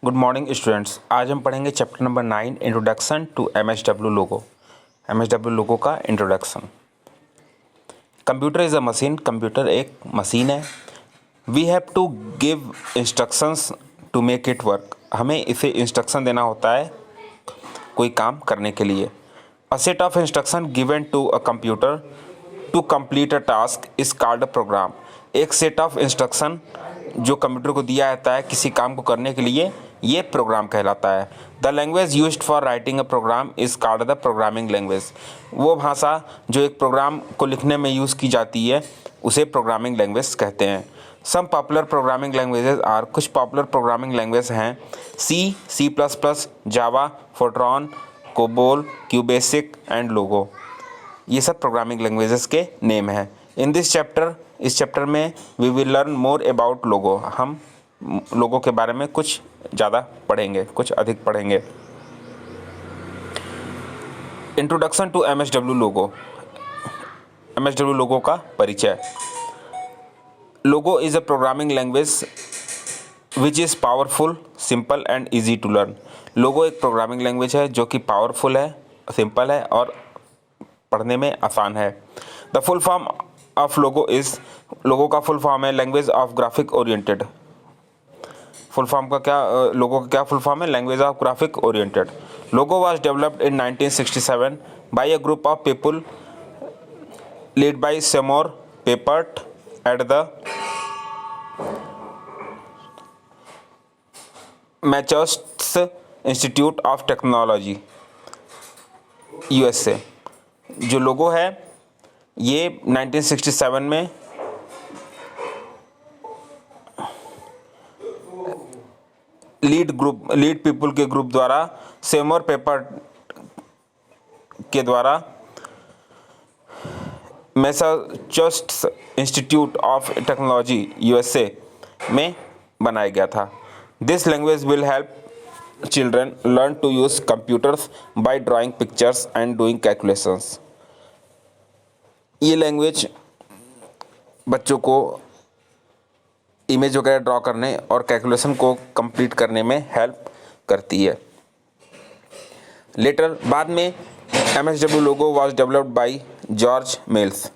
Good morning students. आज हम पढ़ेंगे chapter number 9 introduction to MSW Logo. MSW Logo का introduction. Computer is a machine. Computer एक machine है। We have to give instructions to make it work. हमें इसे instruction देना होता है कोई काम करने के लिए। A set of instruction given to a computer to complete a task is called a program. एक सेट ऑफ इंस्ट्रक्शन जो कंप्यूटर को दिया जाता है किसी काम को करने के लिए, ये प्रोग्राम कहलाता है। The language used for writing a program is called the programming language. वो भाषा जो एक प्रोग्राम को लिखने में यूज़ की जाती है उसे प्रोग्रामिंग लैंग्वेज कहते हैं। Some popular programming languages are. कुछ पॉपुलर प्रोग्रामिंग लैंग्वेज हैं C, C plus plus, Java, Fortran, COBOL, QBasic and Logo. ये सब प्रोग्रामिंग लैंग्वेजेस के नेम हैं। इन दिस चैप्टर, इस चैप्टर में we will learn more about Logo. हम लोगों के बारे में कुछ ज़्यादा पढ़ेंगे, कुछ अधिक पढ़ेंगे। Introduction to MSW Logo. MSW Logo का परिचय। Logo is a programming language which is powerful, simple and easy to learn. Logo एक प्रोग्रामिंग लैंग्वेज है जो कि पावरफुल है, सिंपल है और पढ़ने में आसान है। The full form of Logo is, Logo का फुल फॉर्म है language of graphic oriented. Full form का क्या, लोगो का क्या फुल फॉर्म है? Language of graphic oriented. Logo was developed in 1967 by a group of people lead by Seymour Papert at the Massachusetts Institute of technology, USA. जो Logo है ये 1967 में lead people के ग्रुप द्वारा Seymour Papert के द्वारा Massachusetts Institute of technology, USA में बनाया गया था। This language will help children learn to use computers by drawing pictures and doing calculations. ये लैंग्वेज बच्चों को इमेज वगैरह ड्रॉ करने और कैलकुलेशन को कंप्लीट करने में हेल्प करती है। लेटर, बाद में MSW logo was developed by George mills.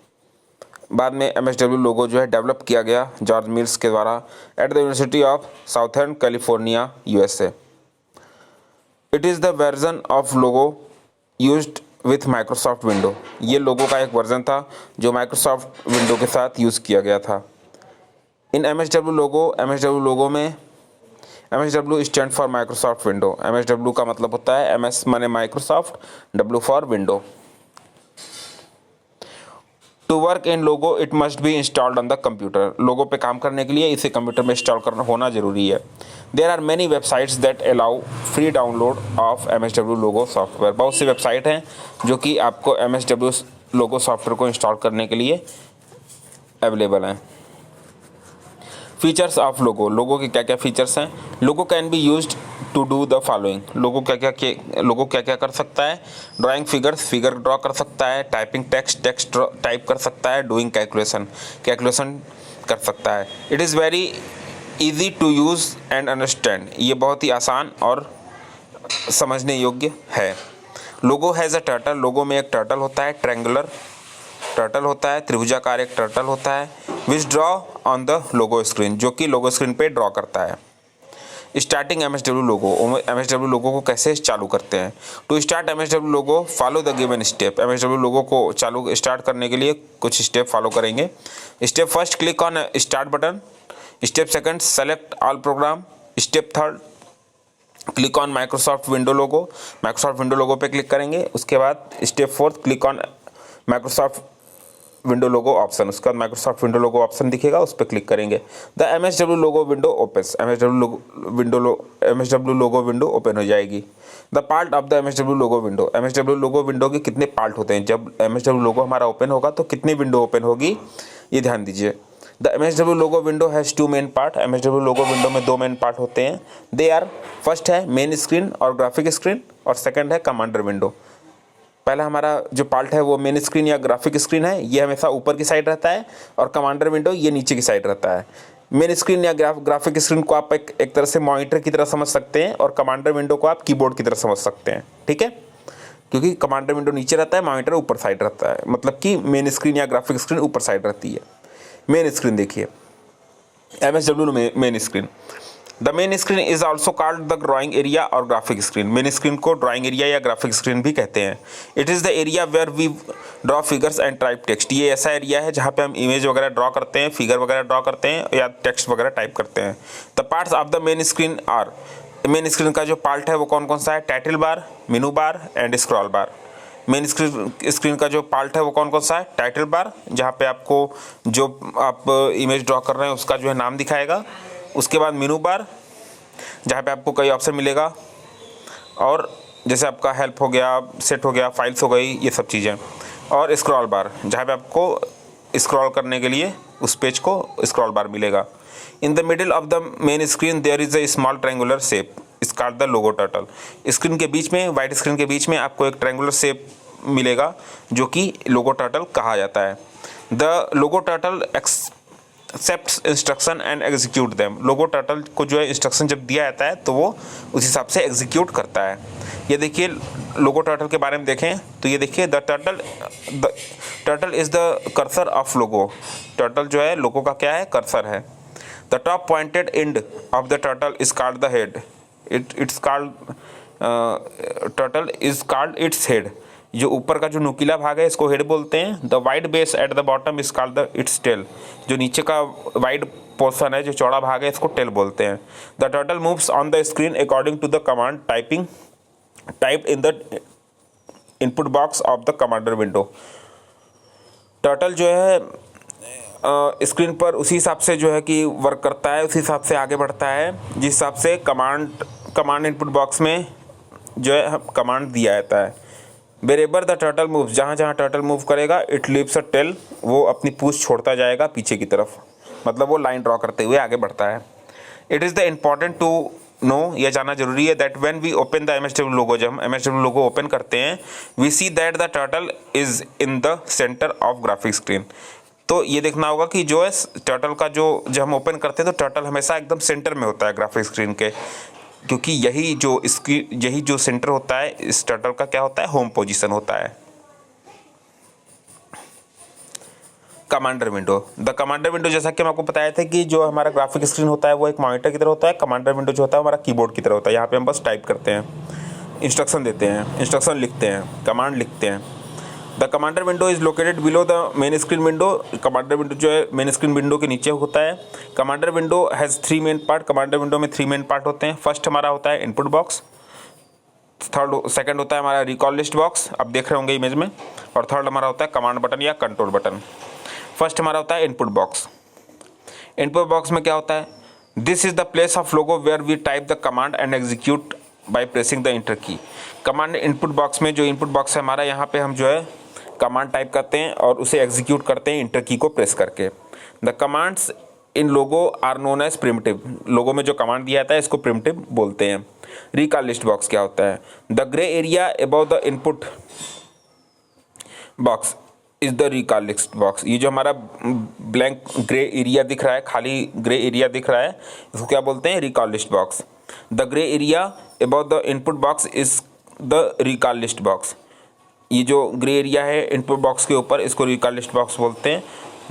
बाद में एमएसडब्ल्यू लोगो जो है डेवलप किया गया जॉर्ज मिल्स के द्वारा at the university of southern California, USA. It is the version of logo used with Microsoft window. ये लोगो का एक वर्जन था जो माइक्रोसॉफ्ट विंडो के साथ यूज़ किया गया था। इन एमएसडब्ल्यू लोगो में MSW stand for Microsoft window. MSW का मतलब होता है एमएस माने Microsoft, W for window. To work in Logo it must be installed on the computer. Logo पे काम करने के लिए इसे कंप्यूटर में इंस्टॉल करना होना जरूरी है। There are many websites that allow free download of MSW logo software. बहुत सी वेबसाइट हैं जो कि आपको एमएसडब्ल्यू लोगो सॉफ्टवेयर को इंस्टॉल करने के लिए अवेलेबल हैं। फीचर्स ऑफ लोगो। लोगो के क्या क्या फीचर्स हैं? Logo can be used to do the following. Logo क्या क्या कर सकता है? ड्राइंग फिगर्स, फिगर ड्रॉ कर सकता है। टाइपिंग टेक्स्ट टाइप कर सकता है। डूइंग कैलकुलेशन कर सकता है। It is very easy to use and understand. ये बहुत ही आसान और समझने योग्य है। लोगो हैज़ अ टर्टल। लोगो में एक टर्टल होता है, ट्रायंगुलर टर्टल होता है, त्रिभुजाकार एक टर्टल होता है। Which draw on the Logo screen, जो कि लोगो स्क्रीन पे ड्रॉ करता है। Starting MSW Logo. MSW Logo को कैसे चालू करते हैं? To start MSW Logo follow the given step. MSW Logo को चालू स्टार्ट करने के लिए कुछ स्टेप फॉलो करेंगे। Step first, click on start button. Step second, select all program. Step third, click on Microsoft window Logo. Microsoft window Logo पे click करेंगे। उसके बाद step fourth, click on Microsoft window logo option. उसके बाद Microsoft window लोगो option दिखेगा, उस पर click करेंगे। The MSW logo window opens. MSW logo window open हो जाएगी। The part of the MSW logo window. MSW logo window के कितने पार्ट होते हैं? जब एमएसडब्ल्यू लोगो हमारा ओपन होगा तो कितनी विंडो ओपन होगी, ये ध्यान दीजिए। The MSW logo window has two main part. MSW logo window में दो मेन पार्ट होते हैं। दे आर, फर्स्ट है मेन स्क्रीन और ग्राफिक स्क्रीन, और सेकंड है कमांडर विंडो। पहला हमारा जो पार्ट है वो मेन स्क्रीन या ग्राफिक स्क्रीन है, ये हमेशा ऊपर की साइड रहता है, और कमांडर विंडो ये नीचे की साइड रहता है। मेन स्क्रीन या ग्राफिक स्क्रीन को आप एक तरह से मॉनिटर की तरह समझ सकते हैं और कमांडर विंडो को आप कीबोर्ड की तरह समझ सकते हैं, ठीक है। क्योंकि कमांडर विंडो नीचे रहता है, मॉनिटर ऊपर साइड रहता है, मतलब कि मेन स्क्रीन या ग्राफिक स्क्रीन ऊपर साइड रहती है। मेन स्क्रीन देखिए, MSW main screen. The main screen is also called the drawing area और ग्राफिक स्क्रीन। मेन स्क्रीन को ड्राइंग एरिया या ग्राफिक स्क्रीन भी कहते हैं। It is the area where we draw figures and type text. ये ऐसा area है जहाँ पे हम इमेज वगैरह ड्रॉ करते हैं, फिगर वगैरह ड्रॉ करते हैं या टेक्स्ट वगैरह टाइप करते हैं। The parts of the main screen are, main screen का जो पार्ट है वो कौन कौन सा है? Title bar, menu bar and scroll bar. Main screen का जो पार्ट है वो कौन कौन सा है? टाइटल बार, जहाँ पे आपको जो आप इमेज ड्रॉ कर रहे हैं उसका जो है नाम दिखाएगा। उसके बाद मेनू बार, जहाँ पे आपको कई ऑप्शन मिलेगा, और जैसे आपका हेल्प हो गया, सेट हो गया, फाइल्स हो गई, ये सब चीज़ें। और स्क्रॉल बार, जहाँ पे आपको स्क्रॉल करने के लिए उस पेज को स्क्रॉल बार मिलेगा। In the middle of the main screen there is a small triangular shape is called the logo turtle. Screen के बीच में, वाइट स्क्रीन के बीच में आपको एक ट्रायंगुलर शेप मिलेगा जो कि लोगो टर्टल कहा जाता है। The logo turtle accepts instruction and execute them. Logo turtle को जो है इंस्ट्रक्शन जब दिया जाता है तो वो उस हिसाब से एग्जीक्यूट करता है। ये देखिए लोगो टर्टल के बारे में देखें तो ये देखिए, the turtle is the cursor of logo. Turtle जो है लोगो का क्या है? कर्सर है। The top pointed end of the turtle is called the head. It's called turtle is called its head. जो ऊपर का जो नुकीला भाग है इसको हेड बोलते हैं। The wide base at the bottom is called the its tail. जो नीचे का वाइड पोर्शन है, जो चौड़ा भाग है, इसको टेल बोलते हैं। The turtle moves on the screen according to the command typed in the input box of the commander window. Turtle जो है स्क्रीन पर उसी हिसाब से जो है कि वर्क करता है, उसी हिसाब से आगे बढ़ता है जिस हिसाब से कमांड इनपुट बॉक्स में जो है कमांड दिया जाता है। वेरेवर द टर्टल मूव, जहाँ जहाँ टर्टल मूव करेगा इट लीव्स अ टेल, वो अपनी पूंछ छोड़ता जाएगा पीछे की तरफ, मतलब वो लाइन ड्रॉ करते हुए आगे बढ़ता है। It is the important to know, यह जानना जरूरी है, that when we open the MSW लोगो, जब हम MSW लोगो ओपन करते हैं, we see that the turtle is in the centre of graphic screen. तो ये देखना होगा कि जो है टर्टल का जो जब हम ओपन करते हैं तो टर्टल हमेशा एकदम सेंटर में होता है ग्राफिक स्क्रीन के, क्योंकि यही जो सेंटर होता है इस टर्टल का क्या होता है? होम पोजीशन होता है। Commander window, the commander window, जैसा कि हम आपको बताया था कि जो हमारा ग्राफिक स्क्रीन होता है वो एक मॉनिटर की तरह होता है। कमांडर विंडो जो होता है हमारा कीबोर्ड की तरह होता है। यहाँ पे हम बस टाइप करते हैं, इंस्ट्रक्शन देते हैं, इंस्ट्रक्शन लिखते हैं, कमांड लिखते हैं। The commander window is located below the main screen window. Commander window जो है मेन स्क्रीन विंडो के नीचे होता है। Commander window has 3 main part. Commander window में 3 मेन पार्ट होते हैं। फर्स्ट हमारा होता है इनपुट बॉक्स, सेकंड होता है हमारा रिकॉल लिस्ट बॉक्स, आप देख रहे होंगे इमेज में, और थर्ड हमारा होता है कमांड बटन या कंट्रोल बटन। फर्स्ट हमारा होता है इनपुट बॉक्स। इनपुट बॉक्स में क्या होता है? This is the place of logo where we type the command and execute by pressing the enter key. Command input box में, जो इनपुट बॉक्स है हमारा, यहाँ पे हम जो है कमांड टाइप करते हैं और उसे एग्जीक्यूट करते हैं इंटर की को प्रेस करके। The commands in logo are known as primitive. Logo में जो कमांड दिया जाता है इसको प्रिमिटिव बोलते हैं। रिकॉल लिस्ट बॉक्स क्या होता है? The grey area above the input box is the recall list box. ये जो हमारा ब्लैंक ग्रे एरिया दिख रहा है, खाली ग्रे एरिया दिख रहा है, इसको क्या बोलते हैं? Recall list box. The grey area above the input box is the recall list box. ये जो ग्रे एरिया है इनपुट बॉक्स के ऊपर, इसको रिकॉल लिस्ट बॉक्स बोलते हैं।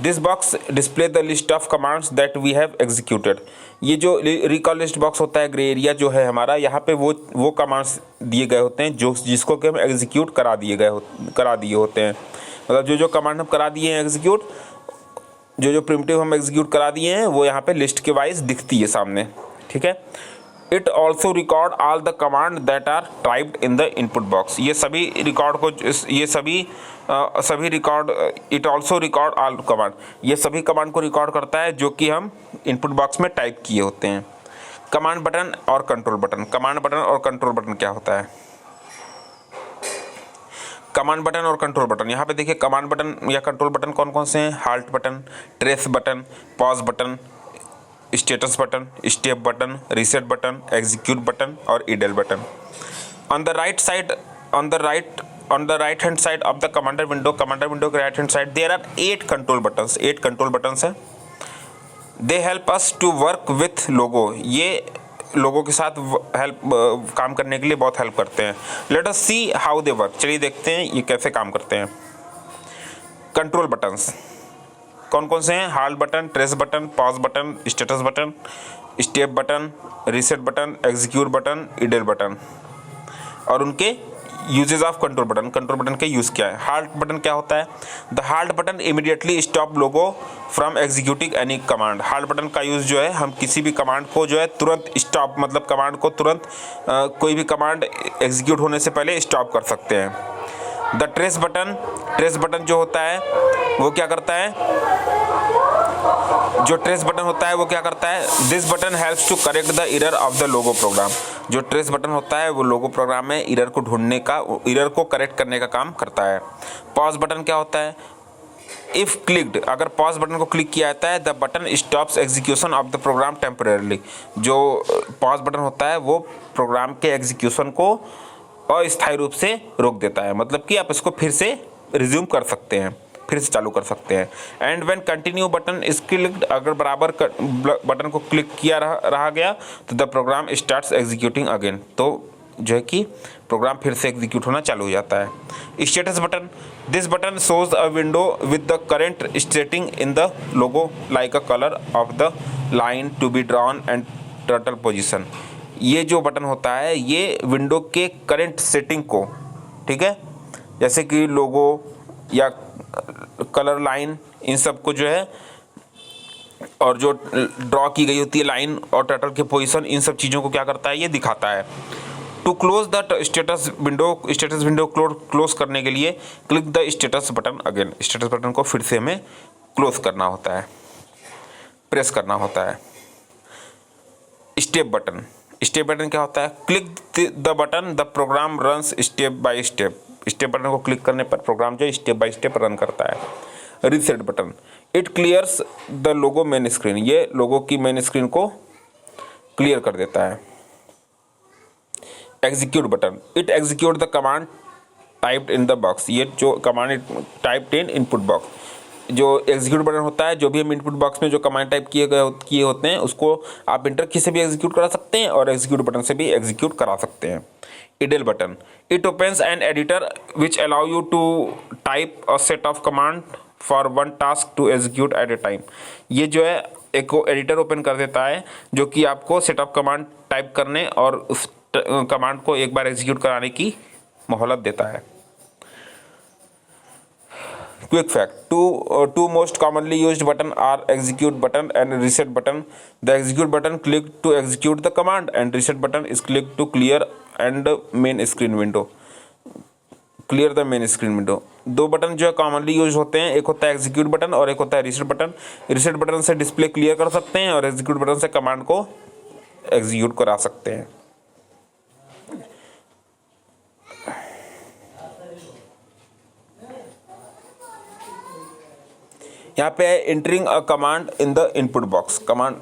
This box display the list of commands that we have executed. ये जो रिकॉल लिस्ट बॉक्स होता है, ग्रे एरिया जो है हमारा, यहाँ पे वो कमांड्स दिए गए होते हैं जिसको कि हम एग्जीक्यूट करा दिए होते हैं। मतलब जो कमांड हम करा दिए हैं एग्जीक्यूट, जो प्रिमिटिव हम एग्जीक्यूट करा दिए हैं, वो यहाँ पे लिस्ट के वाइज दिखती है सामने, ठीक है। It also record all the command that are typed in the input box. ये सभी रिकॉर्ड को, ये सभी record, it also record all command, ये सभी कमांड को रिकॉर्ड करता है जो कि हम इनपुट बॉक्स में टाइप किए होते हैं। कमांड बटन और कंट्रोल बटन, कमांड बटन और कंट्रोल बटन क्या होता है? कमांड बटन और कंट्रोल बटन, यहाँ पे देखिए कमांड बटन या कंट्रोल बटन कौन कौन से हैं? Halt button, trace button, pause button, status button, step button, reset button, execute button और idle button. On the right hand side of the commander window के right hand side there are 8 control buttons. 8 control buttons है। They help us to work with logo, ये लोगों के साथ help काम करने के लिए बहुत हेल्प करते हैं। Let us see how they work, चलिए देखते हैं ये कैसे काम करते हैं। कंट्रोल बटन्स कौन कौन से हैं? Halt button, trace button, pause button, status button, step button, reset button, execute button, idle button. और उनके uses of control button, control button के यूज़ क्या है? हाल्ट बटन क्या होता है? The halt button immediately stop logo from executing any command. Halt button का use जो है, हम किसी भी कमांड को जो है तुरंत स्टॉप, मतलब कमांड को तुरंत कोई भी कमांड एग्जीक्यूट होने से पहले स्टॉप कर सकते हैं। The trace button, trace button जो होता है वो क्या करता है? जो ट्रेस बटन होता है वो क्या करता है? This button helps to correct the error of the logo program. जो ट्रेस बटन होता है वो लोगो प्रोग्राम में एरर को ढूंढने का, एरर को करेक्ट करने का काम करता है। पॉज बटन क्या होता है? इफ क्लिक्ड, अगर पॉज बटन को क्लिक किया जाता है, the button stops execution of the program temporarily. जो पॉज बटन होता है वो प्रोग्राम के एग्जीक्यूशन को अस्थायी रूप से रोक देता है, मतलब कि आप इसको फिर से रिज्यूम कर सकते हैं, फिर से चालू कर सकते हैं। And when continue button is clicked, अगर बराबर बटन को क्लिक किया रहा गया तो the program starts executing again, तो जो है कि प्रोग्राम फिर से एग्जीक्यूट होना चालू हो जाता है। Status button, this button shows a window with the current stating in the logo like a colour of the line to be drawn and turtle position. ये जो बटन होता है ये विंडो के करंट सेटिंग को, ठीक है, जैसे कि लोगो या कलर लाइन, इन सब को जो है, और जो ड्रॉ की गई होती है लाइन और टर्टल के पोजीशन, इन सब चीज़ों को क्या करता है? ये दिखाता है। To close the status window close करने के लिए click the status button again. Status button को फिर से हमें क्लोज करना होता है, प्रेस करना होता है। स्टेप बटन, स्टेप बटन क्या होता है? Click the button, the program runs step by step. Step button को क्लिक करने पर प्रोग्राम जो स्टेप बाय स्टेप रन करता है। Reset button, it clears the logo main screen, ये लोगो की मेन स्क्रीन को क्लियर कर देता है। Execute button, it execute the command typed in the box, ये जो कमांड टाइप्ड इन इनपुट बॉक्स, जो एग्जीक्यूट बटन होता है, जो भी हम इनपुट बॉक्स में जो कमांड टाइप किए होते हैं उसको आप इंटर की से भी एग्जीक्यूट करा सकते हैं और एग्जीक्यूट बटन से भी एग्जीक्यूट करा सकते हैं। Idle button, it opens an editor which allow you to type a set of command for one task to execute at a time. ये जो है एक एडिटर ओपन कर देता है जो कि आपको सेट ऑफ कमांड टाइप करने और उस कमांड को एक बार एग्जीक्यूट कराने की मोहलत देता है। Quick fact, two most commonly used button are execute button and reset button. The execute button click to execute the command and reset button is click to clear and main screen window. Clear the main screen window. दो button जो है commonly use होते हैं, एक होता है execute button और एक होता है रीसेट बटन। रीसेट बटन से डिस्प्ले क्लियर कर सकते हैं और एग्जीक्यूट बटन से कमांड को एग्जीक्यूट करा सकते हैं। यहाँ पे है entering a command in the input box, command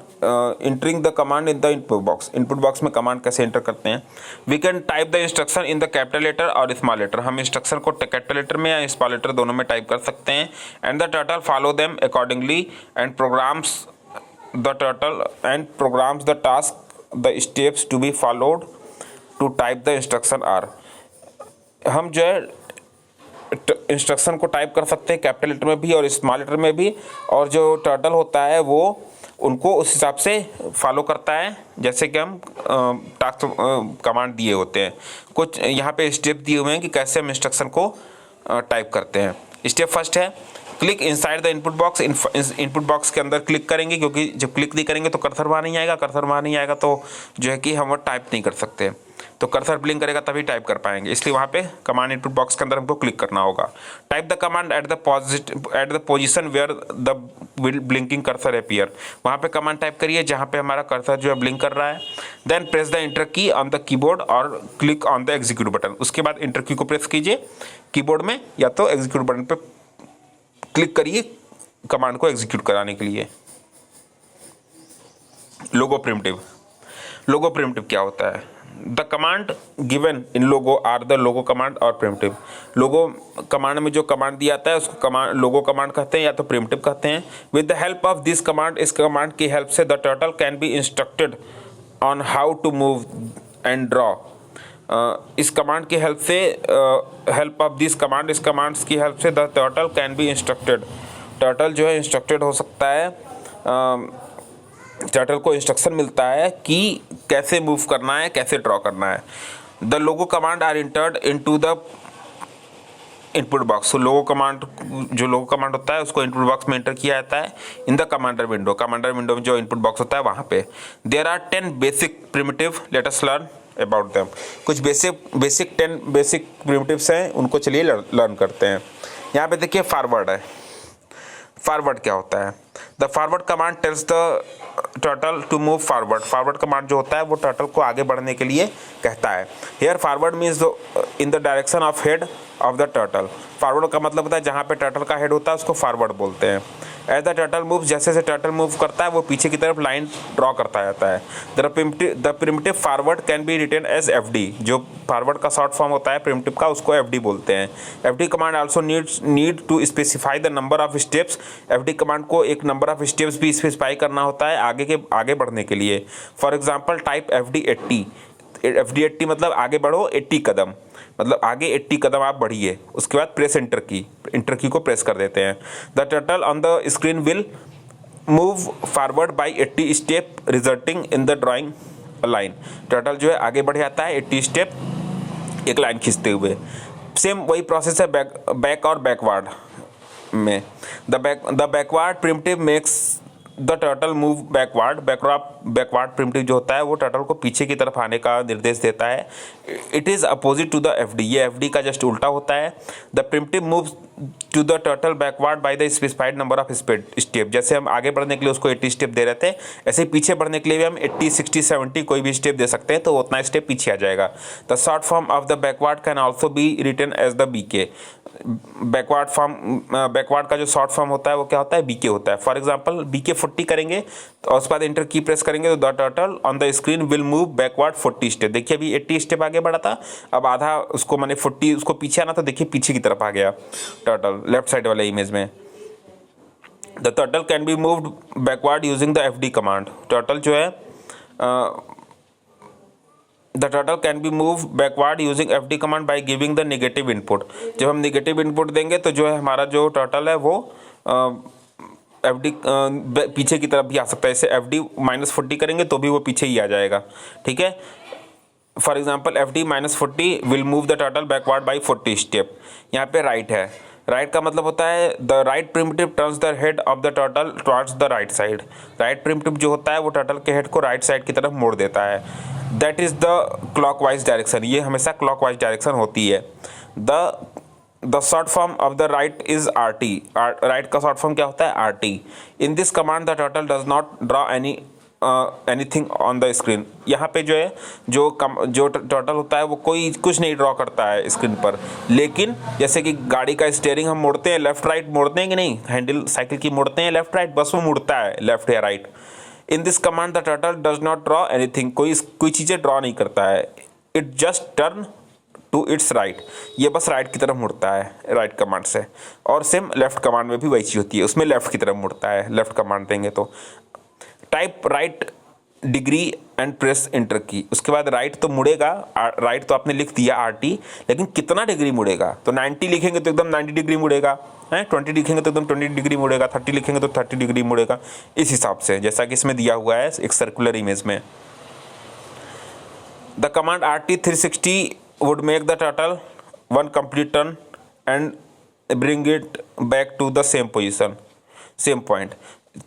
entering the command in the input box. Input box में कमांड कैसे एंटर करते हैं? We can type the instruction in the capital letter और स्मॉल लेटर। हम इंस्ट्रक्शन को capital letter में या small letter दोनों में टाइप कर सकते हैं। And the turtle follow them accordingly and programs the turtle and programs the task the steps to be followed to type the instruction are. हम जो है इंस्ट्रक्शन को टाइप कर सकते हैं कैपिटल लेटर में भी और स्मॉल लेटर में भी, और जो टर्टल होता है वो उनको उस हिसाब से फॉलो करता है जैसे कि हम टास्क कमांड दिए होते हैं। कुछ यहाँ पे स्टेप दिए हुए हैं कि कैसे हम इंस्ट्रक्शन को टाइप करते हैं। स्टेप फर्स्ट है click inside the input box. Input box के अंदर क्लिक करेंगे, क्योंकि जब क्लिक नहीं करेंगे तो कर्सर वहाँ नहीं आएगा, कर्सर वहाँ नहीं आएगा तो जो है कि हम वो टाइप नहीं कर सकते। तो कर्सर ब्लिंक करेगा तभी टाइप कर पाएंगे, इसलिए वहाँ पे कमांड इनपुट बॉक्स के अंदर हमको क्लिक करना होगा। Type the command at the position where the blinking cursor appear. वहाँ पे कमांड टाइप करिए जहाँ पे हमारा कर्सर जो है ब्लिंक कर रहा है। देन प्रेस द इंटर की ऑन द कीबोर्ड और click on the execute button. उसके बाद इंटर की को प्रेस कीजिए कीबोर्ड में या तो एग्जीक्यूट बटन पे क्लिक करिए कमांड को एग्जीक्यूट कराने के लिए। लोगो प्रिमिटिव, लोगो प्रिमिटिव क्या होता है? The command given in logo are the logo command और प्रिमिटिव। लोगो कमांड में जो कमांड दिया जाता है उसको कमांड लोगो कमांड कहते हैं या तो प्रिमिटिव कहते हैं। With the help of this command, इस कमांड की हेल्प से the turtle can be instructed on how to move and draw. इस कमांड की हेल्प से हेल्प ऑफ दिस कमांड, इस कमांड्स की हेल्प से the turtle can be instructed, turtle जो है इंस्ट्रक्टेड हो सकता है, टर्टल को इंस्ट्रक्शन मिलता है कि कैसे मूव करना है, कैसे ड्रॉ करना है। The logo command are entered into the input box. तो लोगो कमांड, जो लोगो कमांड होता है उसको इनपुट बॉक्स में एंटर किया जाता है in the commander window. Commander window में जो इनपुट बॉक्स होता है वहाँ पे। There are 10 basic primitive, let us learn about them. कुछ बेसिक 10 बेसिक प्रिमिटिव्स हैं, उनको चलिए लर्न करते हैं। यहाँ पे देखिए फॉरवर्ड है। फॉरवर्ड क्या होता है? The forward command tells the turtle to move forward. Forward command जो होता है वो टर्टल को आगे बढ़ने के लिए कहता है। Here forward means in the direction of head of the turtle. Forward का मतलब होता है जहाँ पे टर्टल का हेड होता है उसको फॉरवर्ड बोलते हैं। एज द टर्टल मूव, जैसे जैसे टर्टल मूव करता है वो पीछे की तरफ लाइन ड्रॉ करता जाता है। The primitive forward can be written as FD. जो फॉरवर्ड का शॉर्ट फॉर्म होता है प्रिमिटिव का, उसको एफडी बोलते हैं। FD command also need to specify the number of steps. FD command को एक नंबर ऑफ स्टेप्स भी स्पेसिफाई करना होता है आगे बढ़ने के लिए। For example type FD 80। FD 80 मतलब आगे बढ़ो 80 कदम, मतलब आगे 80 कदम आप बढ़िए। उसके बाद प्रेस एंटर की को प्रेस कर देते हैं। The turtle on the screen will move forward by 80 step resulting in the drawing line. Turtle जो है आगे बढ़ जाता है 80 स्टेप एक लाइन खींचते हुए। सेम वही प्रोसेस है बैक और बैकवर्ड में। The backward primitive makes the turtle move backward. Backward primitive जो होता है वो टर्टल को पीछे की तरफ आने का निर्देश देता है। It is opposite to the FD. ये एफडी का जस्ट उल्टा होता है। The primitive move to the turtle backward by the specified number of step. जैसे हम आगे बढ़ने के लिए उसको 80 स्टेप दे रहे थे, ऐसे ही पीछे बढ़ने के लिए भी हम 80, 60, 70 कोई भी स्टेप दे सकते हैं, तो उतना स्टेप पीछे आ जाएगा। The short form of the backward can also be written as the BK. Backward का जो शॉर्ट फॉर्म होता है वो क्या होता है? बीके होता है। फॉर एग्जांपल बीके 40 करेंगे तो उसके बाद एंटर की प्रेस करेंगे तो the turtle on the screen will move backward 40 step. देखिए अभी 80 स्टेप आगे बढ़ा था, अब आधा उसको मैंने 40 उसको पीछे आना, तो देखिए पीछे की तरफ आ गया टर्टल लेफ्ट साइड वाले इमेज में। The turtle can be moved backward using the FD command. Turtle जो है the turtle can B move backward using FD command by giving the negative input. जब हम नेगेटिव इनपुट देंगे तो जो है हमारा जो टर्टल है वो एफडी पीछे की तरफ भी आ सकता है। जैसे एफडी -40 करेंगे तो भी वो पीछे ही आ जाएगा। ठीक है, for example FD -40 will move the turtle backward by 40 step. यहाँ पे राइट है। राइट का मतलब होता है the right primitive turns the head of the turtle towards the right side. Right primitive जो होता है वो टर्टल के हेड को राइट साइड की तरफ मोड़ देता है। That is the clockwise direction. ये हमेशा क्लॉकवाइज डायरेक्शन होती है। The short form of the right is RT। Right का शॉर्ट फॉर्म क्या होता है? RT। In this command the turtle does not draw anything on the screen. यहाँ पे जो है जो टर्टल होता है वो कुछ नहीं ड्रॉ करता है स्क्रीन पर। लेकिन जैसे कि गाड़ी का स्टीयरिंग हम मोड़ते हैं, लेफ्ट राइट मोड़ते हैं कि नहीं, हैंडल साइकिल की मोड़ते हैं लेफ्ट राइट, बस वो मुड़ता है लेफ्ट या right. In this command the turtle does not draw anything. कोई चीज़ें ड्रॉ नहीं करता है। It just turn to its right. ये बस राइट की तरफ मुड़ता है राइट कमांड से। और सेम लेफ्ट कमांड में भी वही चीज़ होती है, उसमें लेफ्ट की तरफ मुड़ता है लेफ्ट कमांड देंगे तो। Type right degree and press enter की। उसके बाद राइट तो मुड़ेगा, राइट तो आपने लिख दिया RT, लेकिन कितना डिग्री मुड़ेगा? तो 90 लिखेंगे तो एकदम 90 डिग्री मुड़ेगा, 20 लिखेंगे तो एकदम 20 डिग्री मुड़ेगा, 30 लिखेंगे तो 30 डिग्री मुड़ेगा। इस हिसाब से जैसा कि इसमें दिया हुआ है एक सर्कुलर इमेज में। The command RT 360 would make the turtle one complete turn and bring it back to the same position, same point.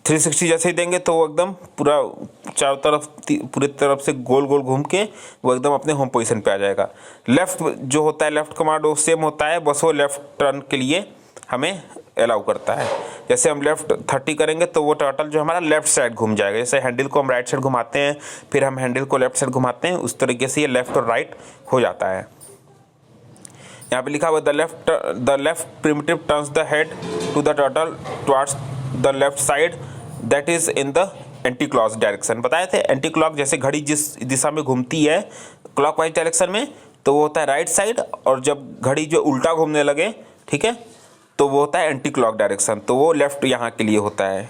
360 जैसे ही देंगे तो वो एकदम पूरा चारों तरफ पूरी तरफ से गोल गोल घूम के वो एकदम अपने होम पोजीशन पे आ जाएगा। लेफ्ट जो होता है लेफ्ट कमांड वो सेम होता है, बस वो लेफ्ट टर्न के लिए हमें अलाउ करता है। जैसे हम लेफ्ट 30 करेंगे तो वो टर्टल जो हमारा लेफ्ट साइड घूम जाएगा। जैसे हैंडल को हम राइट साइड घुमाते हैं, फिर हम हैंडल को लेफ्ट साइड घुमाते हैं, उस तरीके से ये लेफ्ट और राइट हो जाता है। यहाँ पे लिखा हुआ the left primitive turns the head to the turtle towards the left side that is in the anti clock direction बताए थे। एंटी क्लॉक जैसे घड़ी जिस दिशा में घूमती है क्लॉकवाइज डायरेक्शन में तो वो होता है राइट साइड, और जब घड़ी जो उल्टा घूमने लगे, ठीक है, तो वो होता है एंटी क्लॉक डायरेक्शन, तो वो लेफ्ट यहाँ के लिए होता है,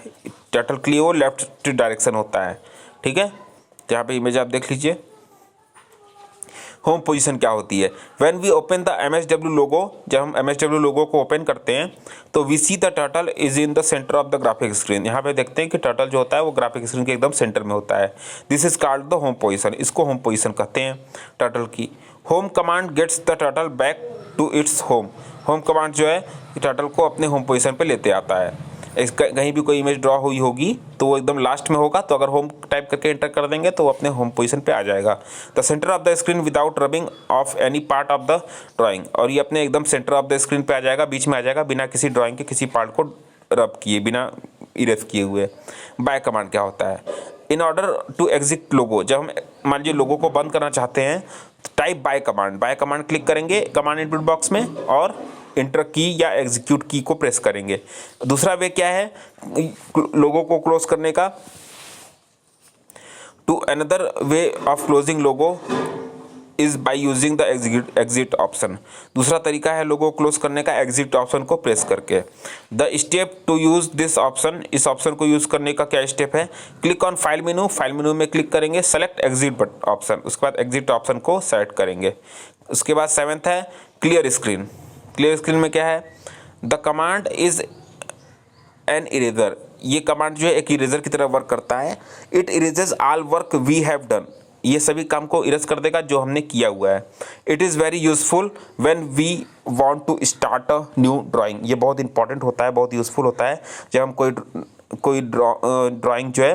टर्टल के लिए वो लेफ्ट डायरेक्शन होता है, ठीक है। तो यहाँ पे इमेज आप देख लीजिए। होम पोजीशन क्या होती है? When we open the MSW लोगो, जब हम MSW लोगो को ओपन करते हैं तो we see the turtle is in the centre of the graphic screen. यहाँ पे देखते हैं कि टर्टल जो होता है वो ग्राफिक स्क्रीन के एकदम सेंटर में होता है। This is called the home position, इसको होम पोजीशन कहते हैं टर्टल की। Home command gets the turtle back to its home. Home command जो है टर्टल को अपने होम पोजीशन पे लेते आता है। कहीं भी कोई इमेज ड्रॉ हुई होगी तो वो एकदम लास्ट में होगा, तो अगर होम टाइप करके एंटर कर देंगे तो वो अपने होम पोजीशन पे आ जाएगा। The centre of the screen without rubbing of any part of the drawing, और ये अपने एकदम सेंटर ऑफ द स्क्रीन पे आ जाएगा, बीच में आ जाएगा, बिना किसी ड्राइंग के किसी पार्ट को रब किए, बिना इरेज किए हुए। बाय कमांड क्या होता है? इन ऑर्डर टू एग्जिट लोगो, जब हम मान लीजिए लोगो को बंद करना चाहते हैं तो type bye command, bye command click करेंगे कमांड इनपुट बॉक्स में और इंटर की या एग्जीक्यूट की को प्रेस करेंगे। दूसरा वे क्या है लोगो को क्लोज करने का? Two another way of closing Logo is by using the exit option. दूसरा तरीका है लोगो क्लोज करने का एग्जिट ऑप्शन को प्रेस करके। The step to use this option, इस ऑप्शन को यूज करने का क्या स्टेप है? Click on file menu, file menu में क्लिक करेंगे, सेलेक्ट एग्जिट ऑप्शन, उसके बाद एग्जिट ऑप्शन को सेलेक्ट करेंगे। उसके बाद 7th है क्लियर स्क्रीन। क्लियर स्क्रीन में क्या है? The command is an eraser, ये कमांड जो है एक इरेजर की तरह वर्क करता है। It erases all work we have done, ये सभी काम को इरेज कर देगा जो हमने किया हुआ है। It is very useful when we want to start a new drawing, ये बहुत इंपॉर्टेंट होता है, बहुत यूजफुल होता है जब हम कोई ड्राइंग जो है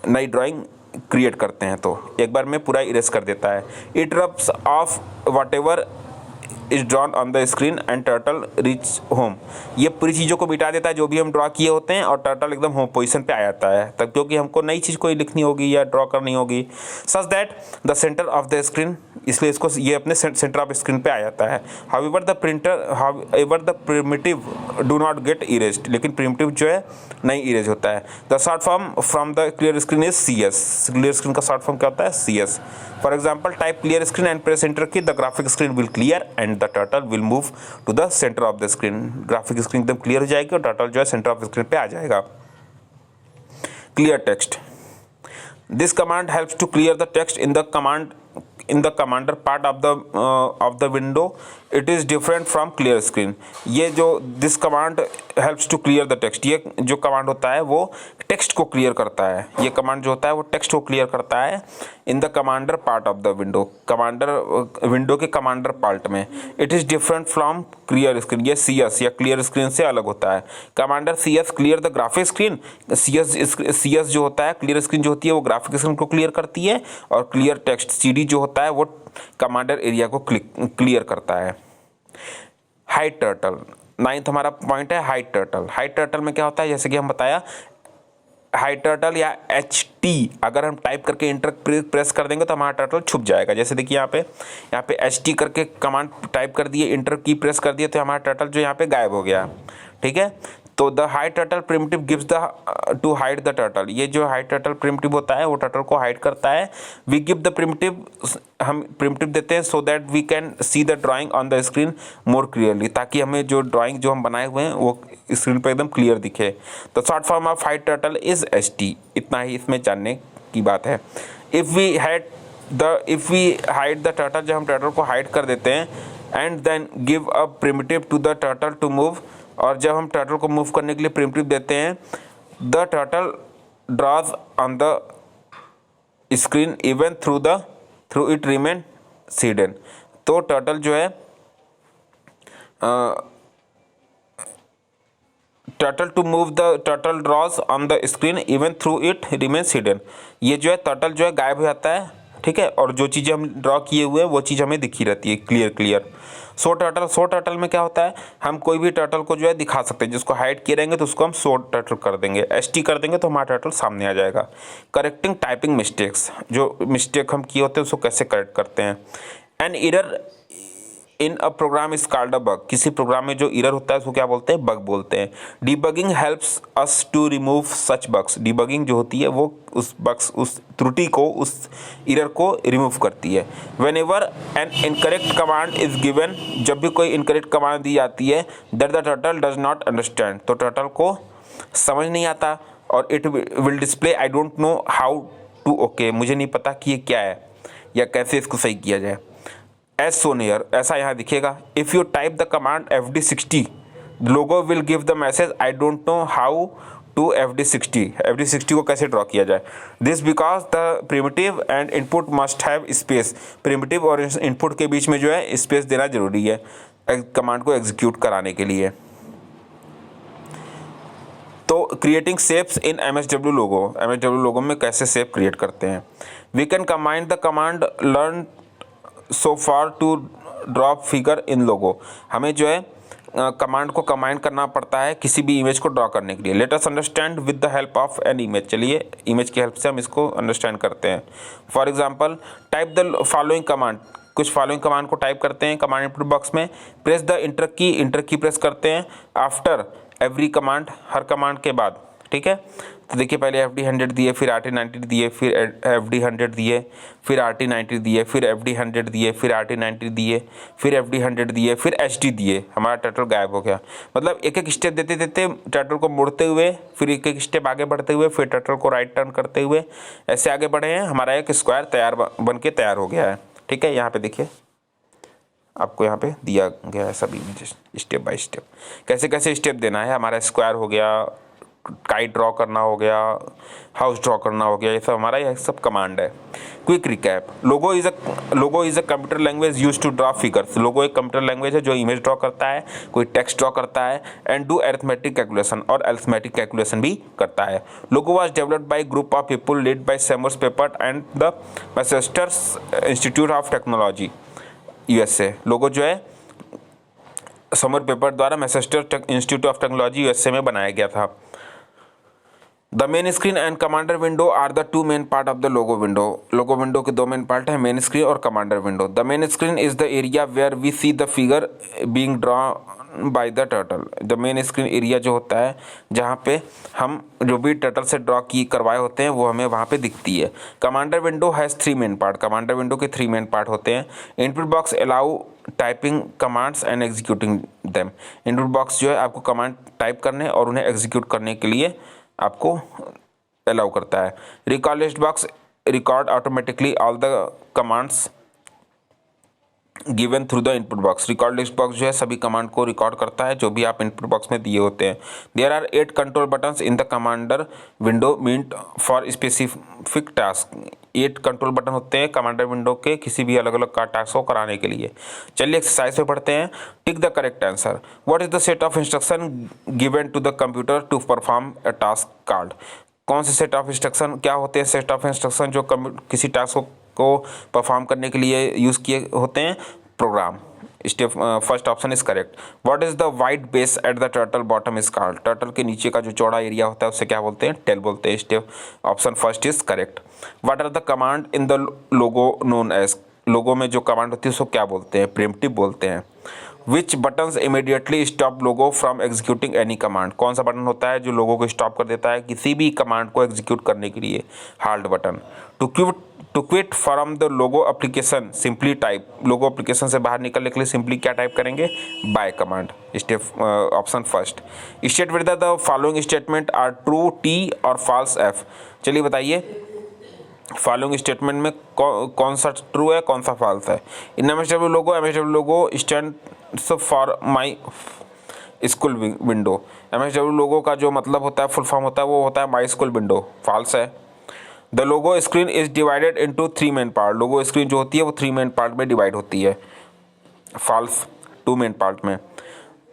नई ड्राइंग क्रिएट करते हैं तो एक बार में पूरा इरेज कर देता है। It rubs of what ever is drawn on the screen and turtle reach home, ये पूरी चीज़ों को मिटा देता है जो भी हम ड्रॉ किए होते हैं, और टर्टल एकदम होम पोजीशन पे आ जाता है तब, क्योंकि हमको नई चीज़ कोई लिखनी होगी या ड्रॉ करनी होगी। Such that the centre of the screen, इसलिए इसको ये अपने सेंटर ऑफ स्क्रीन पे आ जाता है। However the primitive do not get erased, लेकिन प्रिमिटिव जो है नहीं इरेज होता है। The short form from the clear screen is CS। Clear screen का शॉर्ट फॉर्म क्या होता है? CS। For example type clear screen and press enter key, the graphic screen will clear and the turtle will move to the centre of the screen. Graphic screen एकदम clear हो जाएगी और turtle जो है centre of the screen पे आ जाएगा। Clear text, this command helps to clear the text in the commander part of the window. It is different from clear screen. ये जो this command helps to clear the text, ये जो command होता है वो टेक्स्ट को clear करता है। ये कमांड जो होता है वो टेक्स्ट को क्लियर करता है in the commander part of the window, window के कमांडर पार्ट में। It is different from clear screen, ये CS या क्लियर स्क्रीन से अलग होता है। Commander CS clear the graphic screen, CS जो होता है क्लियर स्क्रीन जो होती है वो ग्राफिक स्क्रीन को क्लियर करती है, और क्लियर टेक्स्ट CD जो होता है वो कमांडर एरिया को क्लियर करता है। हाइड टर्टल, 9th हमारा पॉइंट है हाइड टर्टल। हाइड टर्टल में क्या होता है? जैसे कि हम बताया हाइड टर्टल या HT अगर हम टाइप करके इंटर प्रेस कर देंगे तो हमारा टर्टल छुप जाएगा। जैसे देखिए यहाँ पे HT करके कमांड टाइप कर दिए, इंटर की प्रेस कर दिए तो हमारा टर्टल जो यहाँ पे गायब हो गया, ठीक है। तो the hide turtle primitive gives the two hide the turtle, ये जो हाइड टर्टल प्रिमिटिव होता है वो टर्टल को हाइड करता है। वी गिव द प्रिमिटिव, हम प्रिमिटिव देते हैं so that we can see the drawing on the screen more clearly, ताकि हमें जो ड्राइंग जो हम बनाए हुए हैं वो स्क्रीन पर एकदम क्लियर दिखे। The short form of hide turtle is HT, इतना ही इसमें जानने की बात है। If we hide the turtle, जब हम टर्टल को हाइड कर देते हैं, and then give a primitive to the turtle to move, और जब हम टर्टल को मूव करने के लिए प्रिमिटिव देते हैं, the turtle draws on the screen even through it remain hidden. तो टर्टल जो है turtle to move the turtle draws on the screen even through it remains hidden, ये जो है टर्टल जो है गायब हो जाता है, ठीक है, और जो चीज़ें हम ड्रॉ किए हुए हैं वो चीज़ हमें दिखी रहती है क्लियर। शो टर्टल में क्या होता है? हम कोई भी टर्टल को जो है दिखा सकते हैं, जिसको हाइड किए रहेंगे तो उसको हम शो टर्टल कर देंगे, HT कर देंगे तो हमारा टर्टल सामने आ जाएगा। करेक्टिंग टाइपिंग मिस्टेक्स, जो मिस्टेक हम किए होते हैं उसको कैसे करेक्ट करते हैं? An in a program is called a bug. किसी प्रोग्राम में जो एरर होता है उसको क्या बोलते हैं? बग बोलते हैं। Debugging helps us to remove such bugs. Debugging जो होती है वो उस बग्स, उस त्रुटि को, उस एरर को रिमूव करती है। Whenever an incorrect command is given, जब भी कोई इनकरेक्ट कमांड दी जाती है, that the turtle does not understand, तो टर्टल को समझ नहीं आता, और it will display I don't know how to okay, मुझे नहीं पता कि ये क्या है या कैसे इसको सही किया जाए। एज सोन हियर, ऐसा यहाँ दिखेगा। If you type the command FD60, Logo will give the message I don't know how to FD60, FD60 को कैसे ड्रॉ किया जाए। This because the primitive and input must have space, primitive और input के बीच में जो है स्पेस देना जरूरी है कमांड को एग्जीक्यूट कराने के लिए। तो creating shapes in MSW logo, MSW logo में कैसे शेप क्रिएट करते हैं। We can combine the command learn so far to drop figure in logo, हमें जो है कमांड को कंबाइन करना पड़ता है किसी भी इमेज को ड्रॉ करने के लिए। Let us understand with the help of an image, चलिए इमेज की हेल्प से हम इसको अंडरस्टैंड करते हैं। For example type the following command, कुछ फॉलोइंग कमांड को टाइप करते हैं कमांड इनपुट बॉक्स में। प्रेस द इंटर की प्रेस करते हैं आफ्टर एवरी कमांड, हर कमांड के बाद, ठीक है। तो देखिए पहले FD100 दिए, फिर RT90 दिए, फिर FD100 दिए, फिर RT90 दिए, फिर FD100 दिए, फिर RT90 दिए, फिर FD100 दिए, फिर HD दिए, हमारा टर्टल गायब हो गया। मतलब एक एक स्टेप देते देते टर्टल को मुड़ते हुए, फिर एक एक स्टेप आगे बढ़ते हुए, फिर टर्टल को राइट टर्न करते हुए ऐसे आगे बढ़े हैं, हमारा एक स्क्वायर तैयार बन के तैयार हो गया है, ठीक है। यहाँ पे देखिए आपको यहाँ पे दिया गया है सभी इमेजेस स्टेप बाय स्टेप, कैसे कैसे स्टेप देना है। हमारा स्क्वायर हो गया, काइट ड्रॉ करना हो गया, हाउस ड्रॉ करना हो गया, ये सब हमारा यह सब कमांड है। Quick recap, logo is a computer language use to draw figures. Logo एक कंप्यूटर लैंग्वेज है जो इमेज ड्रॉ करता है, कोई टेक्स्ट ड्रॉ करता है, एंड डू अरिथमेटिक कैलकुलेशन, और अरिथमेटिक कैलकुलेशन भी करता है। Logo was developed by group of people led by Seymour Papert and the Massachusetts Institute of Technology USA। Logo जो है समर पेपर द्वारा Massachusetts Institute of Technology USA में बनाया गया था। The main screen and commander window are the two main part of the logo window. Logo window के दो main part है, मेन स्क्रीन और commander window. The main screen is the area where we see the figure being drawn by the turtle. The main screen area जो होता है जहाँ पे हम जो भी टर्टल से ड्रॉ की करवाए होते हैं वो हमें वहाँ पे दिखती है। Commander window has 3 main part. Commander window के 3 मेन पार्ट होते हैं। Input box allow typing commands and executing them. Input box जो है आपको कमांड टाइप करने और उन्हें एग्जीक्यूट करने के लिए आपको अलाउ करता है। Record list box record automatically all the commands given through the input box. Record list box जो है सभी कमांड को रिकॉर्ड करता है जो भी आप इनपुट बॉक्स में दिए होते हैं। There are 8 control buttons in the commander window meant for specific task. 8 control button होते हैं कमांडर विंडो के किसी भी अलग अलग का टास्क को कराने के लिए। चलिए एक्सरसाइज पे पढ़ते हैं। Tick the correct answer. What is the set of instruction given to the computer to perform a task called. कौन से सेट ऑफ इंस्ट्रक्शन, क्या होते हैं सेट ऑफ इंस्ट्रक्शन जो किसी टास्क को परफॉर्म करने के लिए यूज़ किए होते हैं। Program. Step first option is correct. What is the wide base at the turtle bottom is called. Turtle के नीचे का जो चौड़ा एरिया होता है उससे क्या बोलते हैं, टेल बोलते हैं। Step option first is correct. What are the command in the logo known as. Logo में जो कमांड होती है उसको क्या बोलते हैं, प्रिमिटिव बोलते हैं। Which buttons immediately stop logo from executing any command. कौन सा बटन होता है जो लोगो को स्टॉप कर देता है किसी भी कमांड को एग्जीक्यूट करने के लिए, halt button. To quit from the Logo application simply type. Logo application से बाहर निकलने के लिए सिंपली क्या टाइप करेंगे, bye command. Step option first. State with the following statement are true T और फॉल्स एफ। चलिए बताइए फॉलोइंग स्टेटमेंट में कौन सा ट्रू है कौन सा फॉल्स है। इन MSW logo stands for my school window. MSW लोगो का जो मतलब होता है फुल फॉर्म होता है वो होता है माई स्कूल विंडो, फॉल्स है। The Logo screen is divided into 3 main part. Logo screen जो होती है वो 3 मेन पार्ट में डिवाइड होती है, फॉल्स 2 मेन पार्ट में।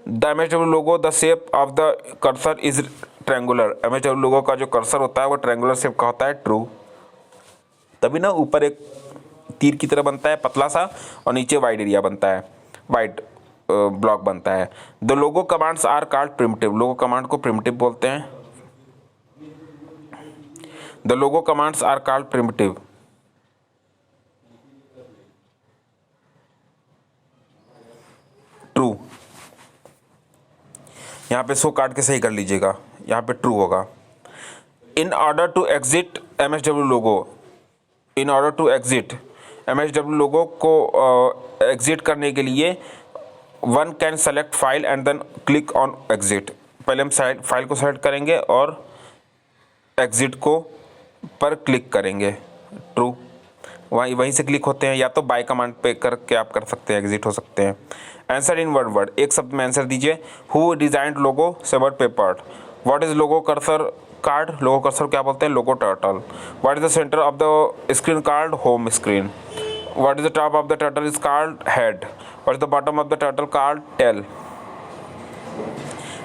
The MSW logo the shape of the cursor is triangular. MSW लोगो का जो कर्सर होता है वो ट्रायंगुलर शेप का होता है, ट्रू। तभी ना ऊपर एक तीर की तरह बनता है पतला सा और नीचे वाइड एरिया बनता है, वाइड ब्लॉक बनता है। The Logo commands are called primitive. Logo command को प्रिमिटिव बोलते हैं। The Logo commands are called primitive. यहाँ पे सो काट के सही कर लीजिएगा, यहाँ पे ट्रू होगा। In order to exit MSW Logo, in order to exit MSW Logo को एग्जिट करने के लिए one can select file and then click on exit. पहले हम फाइल को सेलेक्ट करेंगे और एग्जिट को पर क्लिक करेंगे, ट्रू। वहीं से क्लिक होते हैं, या तो बाय कमांड पे करके आप कर सकते हैं, एग्जिट हो सकते हैं। आंसर इन वन वर्ड, एक शब्द में आंसर दीजिए। Who designed logo Seymour Papert, what is logo cursor called, logo cursor क्या बोलते हैं, logo turtle. What is the centre of the screen called, home screen. What is the top of the turtle is called, head. What is the bottom of the turtle called, tail.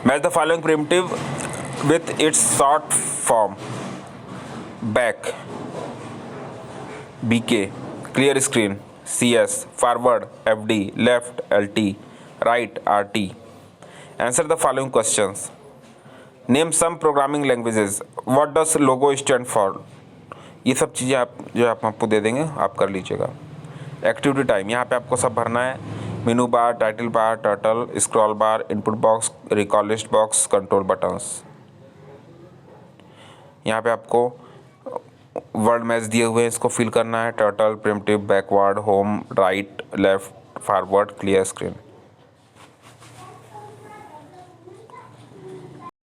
Match the following primitive with its short form, back BK, clear screen CS, forward FD, left LT, right RT. Answer the following questions. Name some programming languages. What does logo stand for? ये सब चीज़ें आप आपको दे देंगे, आप कर लीजिएगा। Activity time, यहाँ पे आपको सब भरना है। मेनू बार, टाइटल बार, टर्टल, स्क्रॉल बार, input box, recall list box, control buttons. यहाँ पे आपको वर्ड मैच दिए हुए हैं, इसको फिल करना है। Turtle, primitive, backward, home, right, left, forward, clear screen.